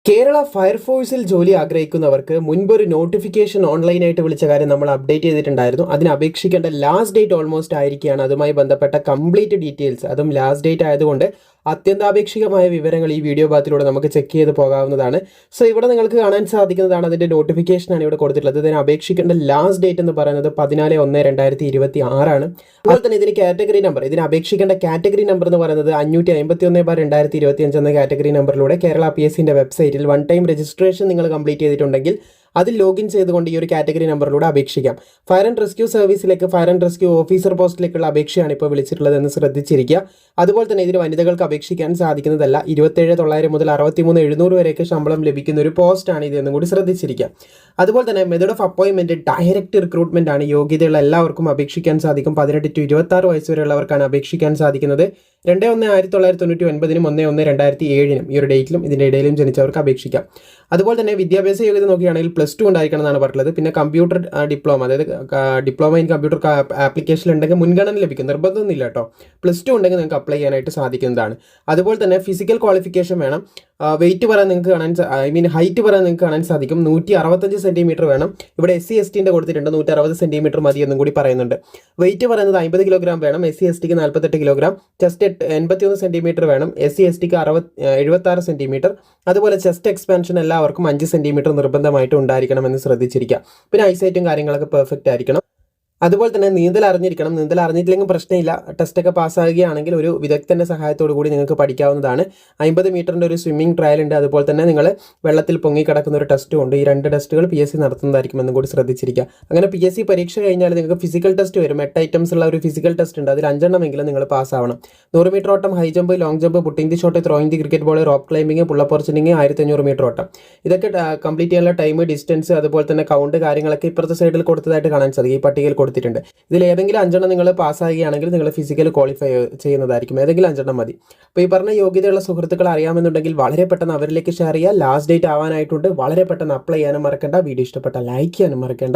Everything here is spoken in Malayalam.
കേരള ഫയർഫോഴ്സിൽ ജോലി ആഗ്രഹിക്കുന്നവർക്ക് മുൻപൊരു നോട്ടിഫിക്കേഷൻ ഓൺലൈനായിട്ട് വിളിച്ച കാര്യം നമ്മൾ അപ്ഡേറ്റ് ചെയ്തിട്ടുണ്ടായിരുന്നു. അതിന് അപേക്ഷിക്കേണ്ട ലാസ്റ്റ് ഡേറ്റ് ഓൾമോസ്റ്റ് ആയിരിക്കുകയാണ്. അതുമായി ബന്ധപ്പെട്ട കംപ്ലീറ്റ് ഡീറ്റെയിൽസ്, അതും ലാസ്റ്റ് ഡേറ്റ് ആയതുകൊണ്ട് അത്യന്താപേക്ഷികമായ വിവരങ്ങൾ ഈ വീഡിയോ ഭാഗത്തിലൂടെ നമുക്ക് ചെക്ക് ചെയ്ത് പോകാവുന്നതാണ്. സോ ഇവിടെ നിങ്ങൾക്ക് കാണാൻ സാധിക്കുന്നതാണ് അതിൻ്റെ നോട്ടിഫിക്കേഷനാണ് ഇവിടെ കൊടുത്തിട്ടുള്ളത്. ഇതിന് അപേക്ഷിക്കേണ്ട ലാസ്റ്റ് ഡേറ്റ് എന്ന് പറയുന്നത് 14/1/2026 അതുപോലെ തന്നെ ഇതിന് കാറ്റഗറി നമ്പർ, ഇതിന് അപേക്ഷിക്കേണ്ട കാറ്റഗറി നമ്പർ എന്ന് പറയുന്നത് 551/2025 എന്ന കാറ്റഗറി നമ്പറിലൂടെ കേരള PSCൻ്റെ വെബ്സൈറ്റിൽ വൺ ടൈം രജിസ്ട്രേഷൻ നിങ്ങൾ കംപ്ലീറ്റ് ചെയ്തിട്ടുണ്ടെങ്കിൽ അതിൽ ലോഗിൻ ചെയ്തുകൊണ്ട് ഈ ഒരു കാറ്റഗറി നമ്പറിലൂടെ അപേക്ഷിക്കാം. ഫയർ ആൻഡ് റെസ്ക്യൂ സർവീസിലേക്ക്, ഫയർ ആൻഡ് റെസ്ക്യൂ ഓഫീസർ പോസ്റ്റിലേക്കുള്ള അപേക്ഷയാണ് ഇപ്പോൾ വിളിച്ചിട്ടുള്ളതെന്ന് ശ്രദ്ധിച്ചിരിക്കുക. അതുപോലെ തന്നെ ഇതിന് വനിതകൾക്ക് അപേക്ഷിക്കാൻ സാധിക്കുന്നതല്ല. 27,900 മുതൽ 63,700 വരെയൊക്കെ ശമ്പളം ലഭിക്കുന്ന ഒരു പോസ്റ്റാണ് ഇതെന്നും കൂടി ശ്രദ്ധിച്ചിരിക്കുക. അതുപോലെ തന്നെ method of appointment direct recruitment ആണ്. യോഗ്യതയുള്ള എല്ലാവർക്കും അപേക്ഷിക്കാൻ സാധിക്കും. 18 to 26 വയസ്സ് വരെയുള്ളവർക്കാണ് അപേക്ഷിക്കാൻ സാധിക്കുന്നത്. 2/1/1999 1/1/2007 ഈ ഒരു ഡേറ്റിലും ഇതിൻ്റെ ഇടയിലും ജനിച്ചവർക്ക് അപേക്ഷിക്കാം. അതുപോലെ തന്നെ വിദ്യാഭ്യാസ യോഗ്യത നോക്കുകയാണെങ്കിൽ +2 ഉണ്ടായിരിക്കണം എന്നാണ് പറഞ്ഞത്. പിന്നെ കമ്പ്യൂട്ടർ ഡിപ്ലോമ, അതായത് ഡിപ്ലോമ ഇൻ കമ്പ്യൂട്ടർ ആപ്ലിക്കേഷൻ ഉണ്ടെങ്കിൽ മുൻഗണന ലഭിക്കും, നിർബന്ധമൊന്നുമില്ല കേട്ടോ. +2 ഉണ്ടെങ്കിൽ നിങ്ങൾക്ക് അപ്ലൈ ചെയ്യാനായിട്ട് സാധിക്കുന്നതാണ്. അതുപോലെ തന്നെ ഫിസിക്കൽ ക്വാളിഫിക്കേഷൻ വേണം. വെയിറ്റ് പറയാൻ നിങ്ങൾക്ക് ഹൈറ്റ് പറയാൻ നിങ്ങൾക്ക് കാണാൻ സാധിക്കും. 165 സെൻറ്റിമീറ്റർ വേണം. ഇവിടെ SC/ST കൊടുത്തിട്ടുണ്ട് 160 സെൻറ്റിമീറ്റർ മതി എന്നും കൂടി പറയുന്നുണ്ട്. വെയിറ്റ് പറയുന്നത് 50 കിലോഗ്രാം വേണം. SC/STക്ക് 48 കിലോഗ്രാം. ചെസ്റ്റ് 81 സെൻറ്റിമീറ്റർ വേണം. SC/STക്ക് 76 സെൻറ്റിമീറ്റർ. അതുപോലെ ചെസ്റ്റ് എക്സ്പാൻഷൻ എല്ലാവർക്കും 5 സെൻറ്റിമീറ്റർ നിർബന്ധമായിട്ട് ഉണ്ടായിരിക്കണമെന്ന് ശ്രദ്ധിച്ചിരിക്കുക. പിന്നെ ഐസൈറ്റും കാര്യങ്ങളൊക്കെ പെർഫെക്റ്റ് ആയിരിക്കണം. അതുപോലെ തന്നെ നീന്തൽ അറിഞ്ഞിരിക്കണം. നീന്തൽ അറിഞ്ഞിട്ടില്ലെങ്കിൽ പ്രശ്നമില്ല. ടെസ്റ്റൊക്കെ പാസ്സാകുകയാണെങ്കിൽ ഒരു വിദഗ്ധൻ്റെ സഹായത്തോടു കൂടി നിങ്ങൾക്ക് പഠിക്കാവുന്നതാണ്. 50 മീറ്ററിൻ്റെ ഒരു സ്വിമ്മിംഗ് ട്രയൽ ഉണ്ട്. അതുപോലെ തന്നെ നിങ്ങൾ വെള്ളത്തിൽ പൊങ്ങിക്കിടക്കുന്ന ഒരു ടെസ്റ്റും ഉണ്ട്. ഈ 2 ടെസ്റ്റുകൾ PSC നടത്തുന്നതായിരിക്കുമെന്നും കൂടി ശ്രദ്ധിച്ചിരിക്കുക. അങ്ങനെ PSC പരീക്ഷ കഴിഞ്ഞാൽ നിങ്ങൾക്ക് ഫിസിക്കൽ ടെസ്റ്റ് വരും. 8 ഐറ്റംസ് ഉള്ള ഒരു ഫിസിക്കൽ ടെസ്റ്റ് ഉണ്ട്. അതിൽ 5 എണ്ണമെങ്കിലും നിങ്ങൾ പാസ്സാവണം. 100 മീറ്റർ ഓട്ടം, high jump, long jump, putting the shot, throwing the cricket ball, rope climbing, pull up or chinning, 1500 metre ഓട്ടം. ഇതൊക്കെ കംപ്ലീറ്റ് ചെയ്യാനുള്ള ടൈം, ഡിസ്റ്റൻസ്, അതുപോലെ തന്നെ കൗണ്ട് കാര്യങ്ങളൊക്കെ ഇപ്പുറത്തെ സൈഡിൽ കൊടുത്തതായിട്ട് കാണാൻ സാധിക്കും. ഈ പട്ടികയിൽ കൊടുത്തിട്ടുണ്ട്. ഇതിൽ ഏതെങ്കിലും 5 എണ്ണം നിങ്ങൾ പാസ്സാകുകയാണെങ്കിൽ നിങ്ങൾ ഫിസിക്കൽ ക്വാളിഫൈ ചെയ്യുന്നതായിരിക്കും. ഏതെങ്കിലും 5 എണ്ണം മതി. അപ്പോൾ ഈ പറഞ്ഞ യോഗ്യതയുള്ള സുഹൃത്തുക്കൾ അറിയാമെന്നുണ്ടെങ്കിൽ വളരെ പെട്ടെന്ന് അവരിലേക്ക് ഷെയർ ചെയ്യുക. ലാസ്റ്റ് ഡേറ്റ് ആവാനായിട്ടുണ്ട്. വളരെ പെട്ടെന്ന് അപ്ലൈ ചെയ്യാനും മറക്കണ്ട. വീഡിയോ ഇഷ്ടപ്പെട്ട ലൈക്ക് ചെയ്യാനും മറക്കണ്ട.